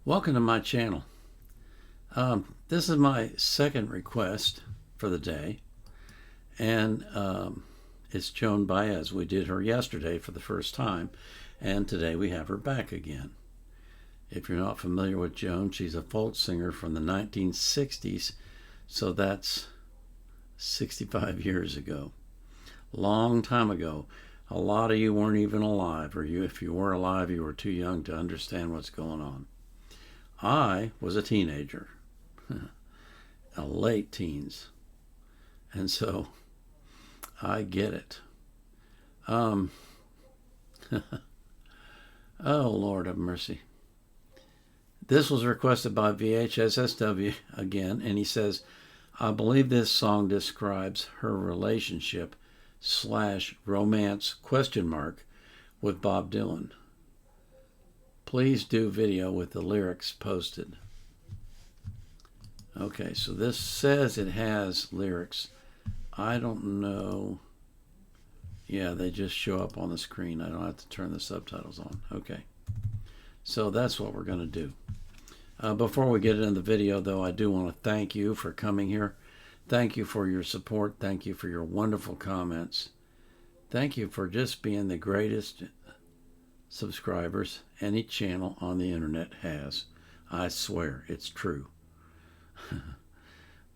Welcome to my channel. This is my second request for the day, and it's Joan Baez. We did her yesterday for the first time, and today we have her back again. If you're not familiar with Joan, she's a folk singer from the 1960s, so that's 65 years ago. Long time ago. A lot of you weren't even alive, or if you were alive, you were too young to understand what's going on. I was a teenager, a late teens, and so I get it. Oh, Lord have mercy. This was requested by VHSSW again, and he says, I believe this song describes her relationship / romance ? With Bob Dylan. Please do video with the lyrics posted. Okay, so this says it has lyrics. I don't know. Yeah, they just show up on the screen. I don't have to turn the subtitles on. Okay, so that's what we're going to do. Before we get into the video, though, I do want to thank you for coming here. Thank you for your support. Thank you for your wonderful comments. Thank you for just being the greatest subscribers any channel on the internet has. I swear, it's true.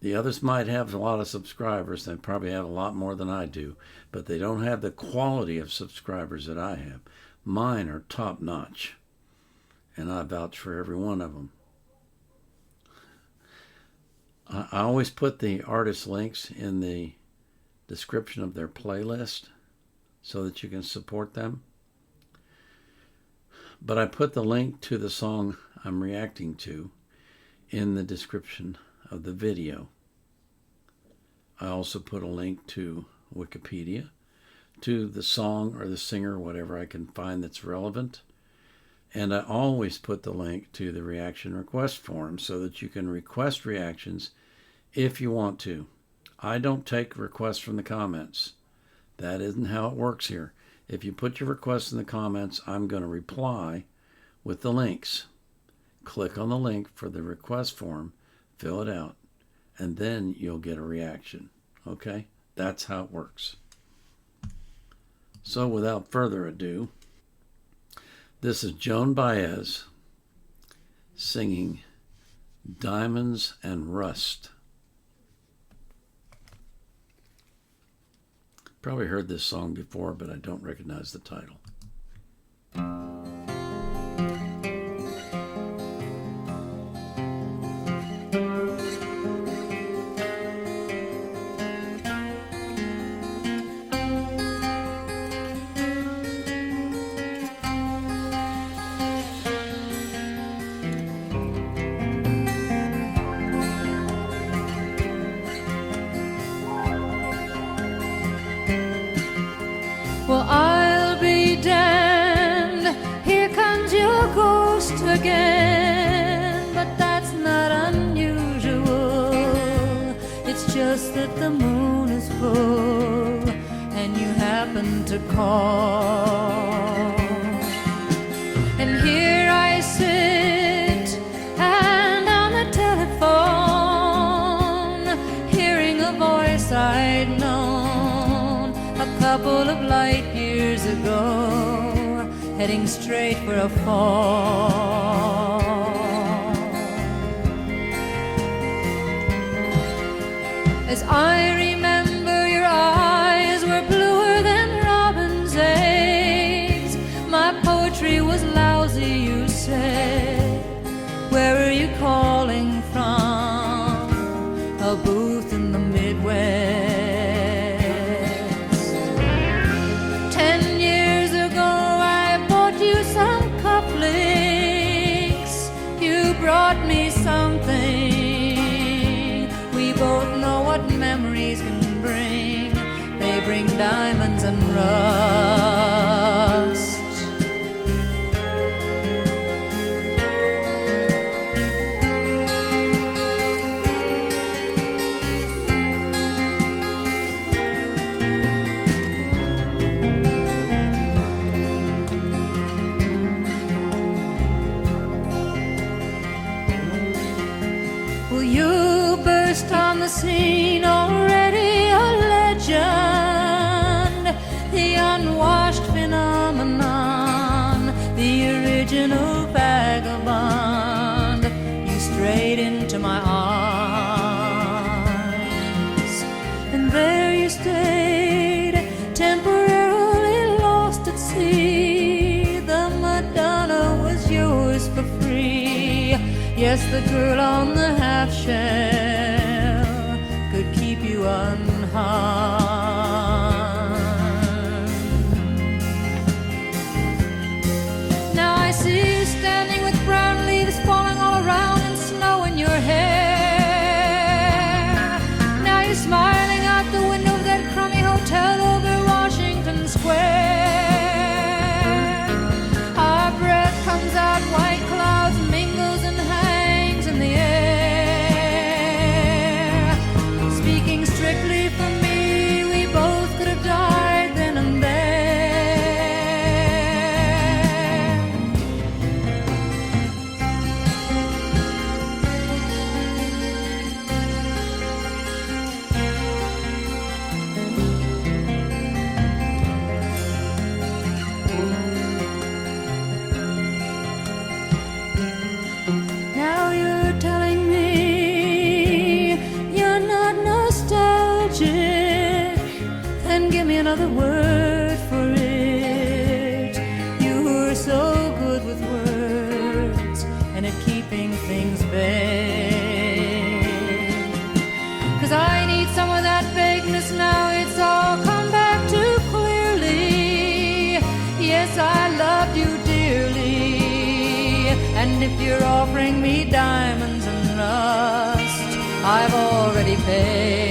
The others might have a lot of subscribers. They probably have a lot more than I do, but they don't have the quality of subscribers that I have. Mine are top notch, and I vouch for every one of them. I always put the artist links in the description of their playlist so that you can support them. But I put the link to the song I'm reacting to in the description of the video. I also put a link to Wikipedia, to the song or the singer, whatever I can find that's relevant. And I always put the link to the reaction request form so that you can request reactions if you want to. I don't take requests from the comments. That isn't how it works here. If you put your request in the comments, I'm going to reply with the links. Click on the link for the request form, fill it out, and then you'll get a reaction. Okay? That's how it works. So without further ado, this is Joan Baez singing Diamonds and Rust. Probably heard this song before, but I don't recognize the title. Well, I'll be damned, here comes your ghost again. But that's not unusual, it's just that the moon is full and you happen to call. And here I sit, and on the telephone, hearing a voice I'd known a couple of light years ago, heading straight for a fall. As I remember, your eyes were bluer than robin's eggs. My poetry was lousy, you said. Where are you calling from? A booth in the Midwest. Brought me something. We both know what memories can bring. They bring diamonds and rust. the scene, already a legend, the unwashed phenomenon, the original vagabond. You strayed into my arms, and there you stayed, temporarily lost at sea. The Madonna was yours for free. Yes, the girl on the half shell could keep you unharmed. Now I see you standing with brown leaves falling all around and snow in your hair. Now you're smiling out the window of that crummy hotel over Washington Square. Our breath comes out, white clouds mingles and hangs in the air. Speaking strictly for me, we both could have died then and there. Now you're telling me you're not nostalgic. Then give me another word for it. You were so good with words and at keeping things vague. 'Cause I need some of that vagueness now. It's all come back too clearly. Yes, I loved you dearly. And if you're offering me diamonds and rust, I've already paid.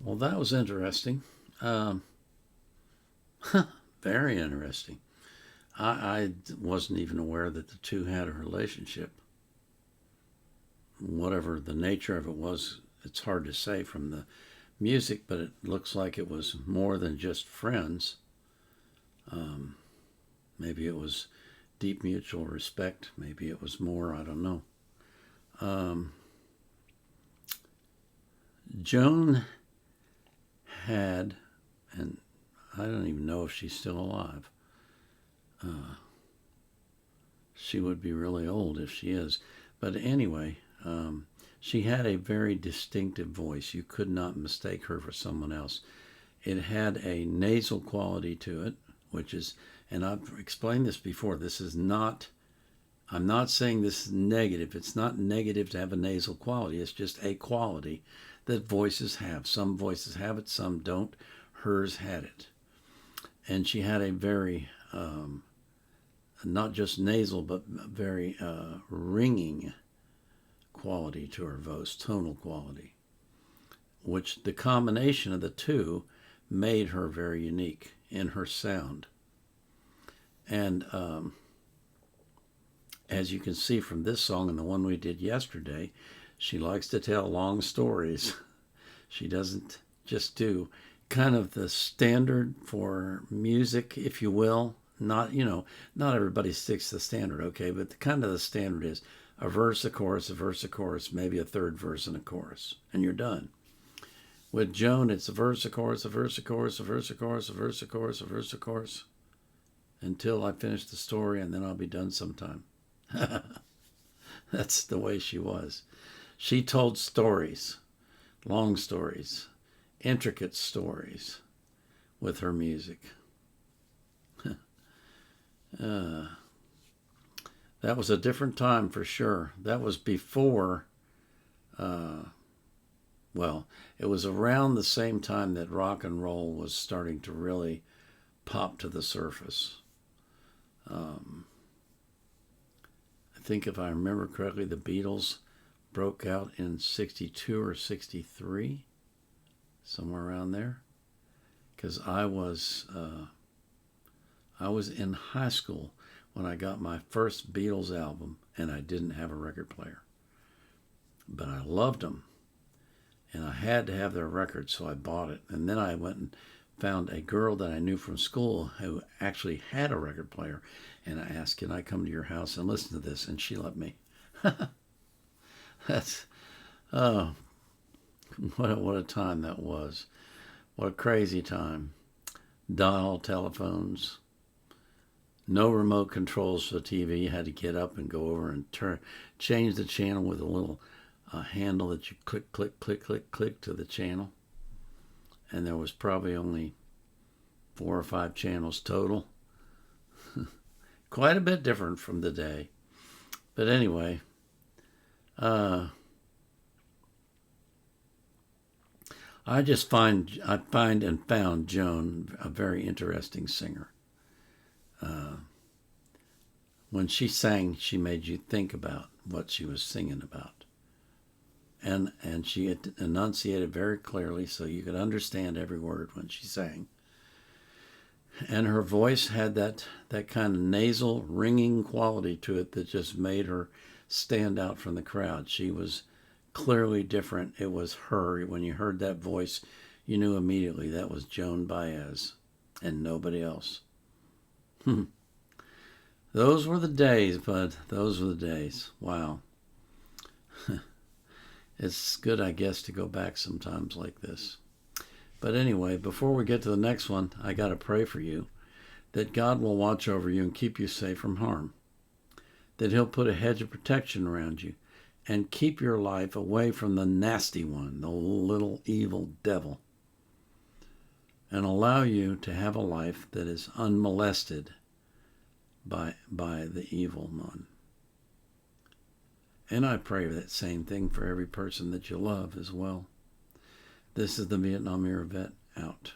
Well, that was interesting. Very interesting. I wasn't even aware that the two had a relationship. Whatever the nature of it was, it's hard to say from the music, but it looks like it was more than just friends. Maybe it was deep mutual respect. Maybe it was more, I don't know. Joan had, and I don't even know if she's still alive. She would be really old if she is. But anyway, she had a very distinctive voice. You could not mistake her for someone else. It had a nasal quality to it, which is, and I've explained this before, this is not, I'm not saying this is negative. It's not negative to have a nasal quality. It's just a quality that voices have. Some voices have it, some don't. Hers had it. And she had a very, not just nasal, but very ringing quality to her voice, tonal quality, which the combination of the two made her very unique in her sound. And as you can see from this song and the one we did yesterday, she likes to tell long stories. She doesn't just do kind of the standard for music, if you will. Not, not everybody sticks to the standard, okay? But the standard is a verse, a chorus, maybe a third verse and a chorus, and you're done. With Joan, it's a verse, a chorus, a verse, a chorus, a verse, a chorus, a verse, a chorus, a verse, a chorus, until I finish the story, and then I'll be done sometime. That's the way she was. She told stories, long stories, intricate stories with her music. That was a different time for sure. That was before, well, it was around the same time that rock and roll was starting to really pop to the surface. I think if I remember correctly, the Beatles broke out in 62 or 63, somewhere around there. Because I was in high school when I got my first Beatles album, and I didn't have a record player. But I loved them, and I had to have their record, so I bought it. And then I went and found a girl that I knew from school who actually had a record player, and I asked, can I come to your house and listen to this? And she let me. That's, oh, what a time that was. What a crazy time. Dial telephones. No remote controls for the TV. You had to get up and go over and change the channel with a little handle that you click, click, click, click, click to the channel. And there was probably only 4 or 5 channels total. Quite a bit different from the day. But anyway, I find and found Joan a very interesting singer. When she sang, she made you think about what she was singing about. And she enunciated very clearly so you could understand every word when she sang. And her voice had that kind of nasal, ringing quality to it that just made her stand out from the crowd. She was clearly different. It was her. When you heard that voice, you knew immediately that was Joan Baez and nobody else. Those were the days, bud. Those were the days. Wow. It's good, I guess, to go back sometimes like this. But anyway, before we get to the next one, I got to pray for you that God will watch over you and keep you safe from harm, that he'll put a hedge of protection around you and keep your life away from the nasty one, the little evil devil, and allow you to have a life that is unmolested by the evil one. And I pray that same thing for every person that you love as well. This is the Vietnam Era Vet out.